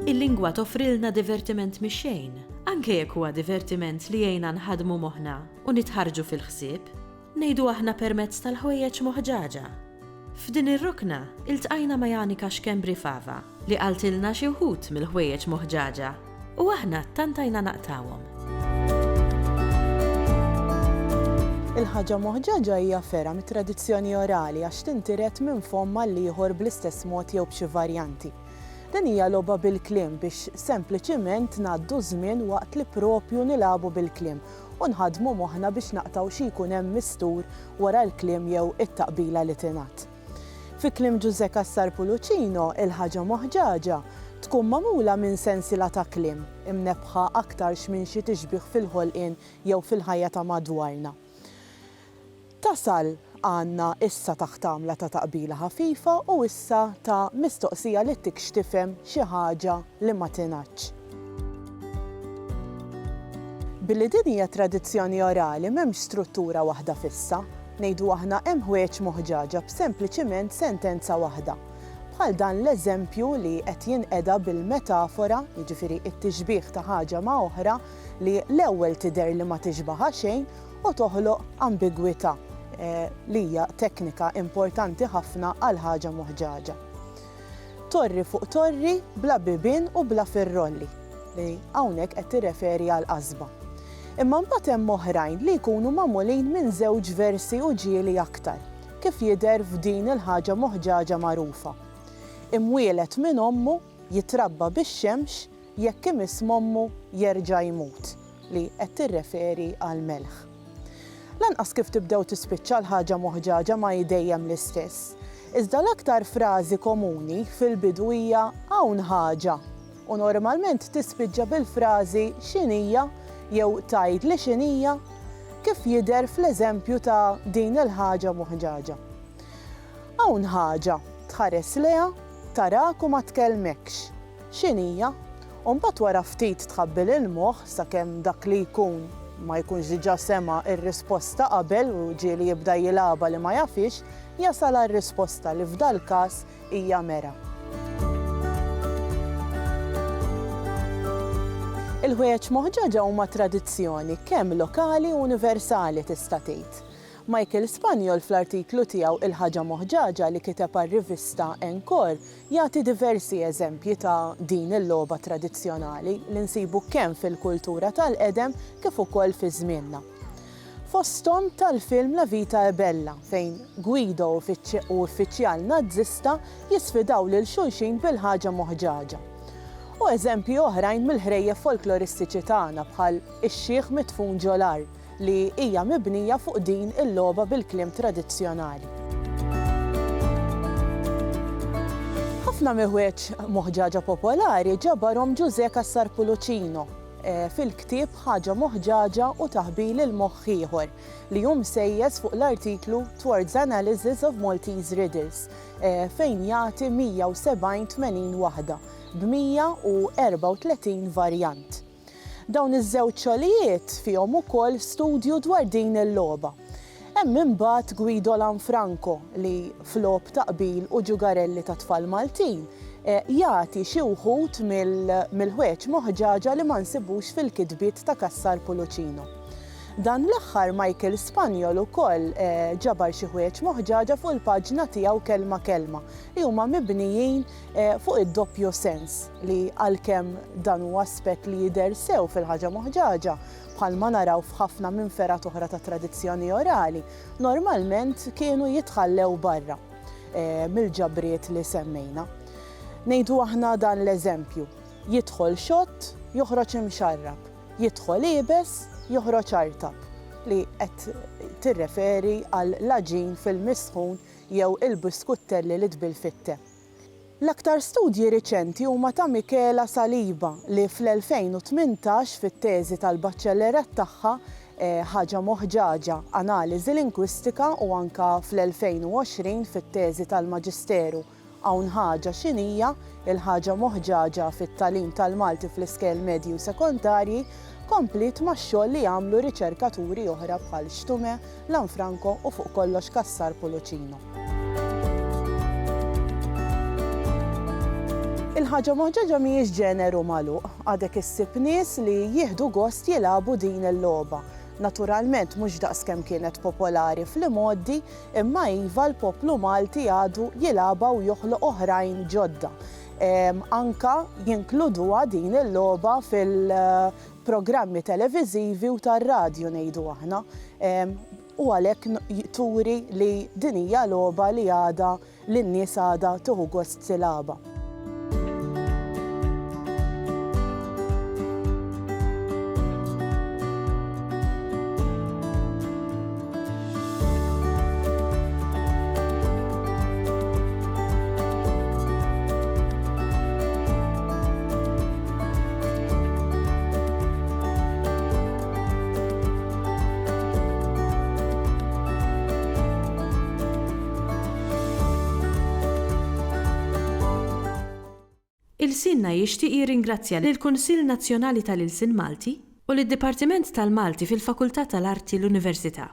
Il-lingwa toffrilna divertiment mix-xejn, anke jekk huwa divertiment li jgħinna nħadmu moħħna u nitħarġu fil-ħsieb, ngħidu aħna permezz tal-ħwejjeġ moħġaġa. F'din ir-rukna iltqajna ma' Janika Xkembri Fava li qaltilna xi wħud mill-ħwejjeġ moħġaġa u aħna tantajna naqtawhom. Il-ħaġa moħġaġa hija fera mit-tradizzjoni orali għax tintiret minn fomm mal-ieħor bl-istess mod jew b'xi varjanti. Dan hija logħba bil-kliem biex sempliċiment ngħaddu żmien waqt li propju nilagħbu bil-kliem u nħadmu moħħna biex naqtaw xi jkun hemm mistur wara l-kliem jew it-taqbila li tingħat. Fi kliem Giuseppe Cassar-Pullicino, il-ħaġa moħġaġa tkun magħmula minn sensiela ta' kliem imnebħa aktarx minn xi tixbih fil-ħolqien jew fil-ħajja ta' madwarna. Tasal għandna issa taħt tagħmla ta' taqbila ħafifa u issa ta' mistoqsija li tikx tifhem xi ħaġa li ma tingħatx. Billi din hija tradizzjoni orali m'hemmx struttura waħda fissa, ngħidu aħna hemm ħwejjeġ moħġaġa b'sempliċiment sentenza waħda. Bħal dan l-eżempju li qed jinqeda bil-metafora, jiġifieri t-tixbih ta' ħaġa ma' oħra li l-ewwel tidher li ma tixbaħha xejn u toħloq ambigwità li hija teknika importanti ħafna għal ħaġa moħġaġa. Torri fuq torri bla bibien u bla firrolli li hawnhekk qed tirreferi għal qasba. Imma mbagħad hemm oħrajn li jkunu magħmulin minn żewġ versi u ġieli aktar, kif jidher f'din il-ħaġa moħġaġa magħrufa. Imwielet minn ommu jitrabba bix-xemx jekk imiss mommu jerġa' jmut li qed tirreferi għal melħ. Lanqas kif tibdew tispiċċa l-ħaġa moħġaġa ma dejjem l-istess. Iżda l-aktar frażi komuni fil-bidu hija hawn ħaġa u normalment tispiċċa bil-frażi x'inhija jew tgħidli x'inhija kif jidher fl-eżempju ta' din il-ħaġa moħġaġa. Hawn ħaġa tħares leha, tarak u ma tkellmekx. X'inhija? U mbagħad wara ftit tħabbil il-moħħ sakemm dak li jkun ma jkunx diġà sema r-risposta qabel u ġieli jibda jilagħba li ma jafix, jasal għar-risposta li f'dal każ hija mera. Il-ħwejjeġ moħġaġa huma tradizzjoni kemm lokali u universali tista' tgħid. Michael Spaniol fl-artiklu tiegħu Il-ħaġa moħġaġa li kiteb għar-rivista Encore jagħti diversi eżempji ta' din il-logħba tradizzjonali li nsibu kemm fil-kultura tal-qedem kif ukoll fi żmienna. Fosthom tal-film La Vita è Bella fejn Guido u uffiċjal nazzista jisfidaw lil xulxin bil-ħaġa moħġaġa. U eżempji oħrajn mill-ħrejjef folkloristiċi tagħna bħal Ix-Xieħ Mitfun Ġolar li hija mibnija fuq din il-logħba bil-kliem tradizzjonali. Ħafna mill-ħwejjeġ moħġaġa popolari ġabarhom Giuseppe Cassar-Pullicino fil-ktieb Ħaġa moħġaġa u taħbil il-moħħ ieħor li hu msejjes fuq l-artiklu Towards Analysis of Maltese Riddles fejn jagħti 170 waħda b'134 varjant. Dawn iż-żewġ xogħlijiet fihom ukoll studju dwar din il-logħba. Hemm imbagħad Guido Lanfranco li flop taqbil u ġugarelli ta' tfal Maltin jagħti xi wħud mill-ħwejjeġ moħġaġa li ma nsibux fil-kitbiet ta' Cassar-Pullicino. Dan l-aħħar Michael Spaniol ukoll ġabar xi ħwejjeġ moħġaġa fuq il-paġna tiegħu kelma kelma li huma mibnijin fuq id-doppju sens li għalkemm dan huwa aspett li jidher sew fil-ħaġa moħġaġa bħalma naraw f'ħafna minn ferat oħra ta' tradizzjoni orali, normalment kienu jitħallew barra mill-ġabriet li semmejna. Ngħidu aħna dan l-eżempju. Jidħol xott, joħroġ imxarrab. Jidħol iebes, joħroġ artab li qed tirreferi għal laġin fil-misħun jew il-biskuttelli li tbil fit-te. L-aktar studji riċenti huma ta' Michela Saliba li fl-2018 fit-teżi tal-baċċellerat tagħha ħaġa moħġaġa analiżi lingwistika u anke fl-2020 fit-teżi tal-Maġisteru hawn ħaġa x'inhija il-ħaġa moħġaġa fit-tagħlim tal-Malti fl-iskel medju sekondarji komplit max-xogħol li jagħmlu riċerkaturi oħra bħal Xtume, Lanfranco u fuq kollox Kassar Puluċino. Il-ħaġa moħġaġa mhijiex ġeneru magħluq, għadek issib nies li jieħdu gost jilagħbu din il-logħba. Naturalment mhux daqskemm kienet popolari fl-imoddi, imma iva l-poplu Malti għadu jilagħba u joħloq oħrajn ġodda. Anka jinkluduha din il-logħba fil-programmi televiżivi u tar-radju ngħidu aħna. U għalhekk turi li din hija logħba li għadha lin-nies għadha tieħu gost tilagħba. Il-Sinna jixtieq jirringrazzja lill-Kunsill Nazzjonali tal-Ilsien Malti u lid-Dipartiment tal-Malti fil-Fakultà tal-Arti l-Università.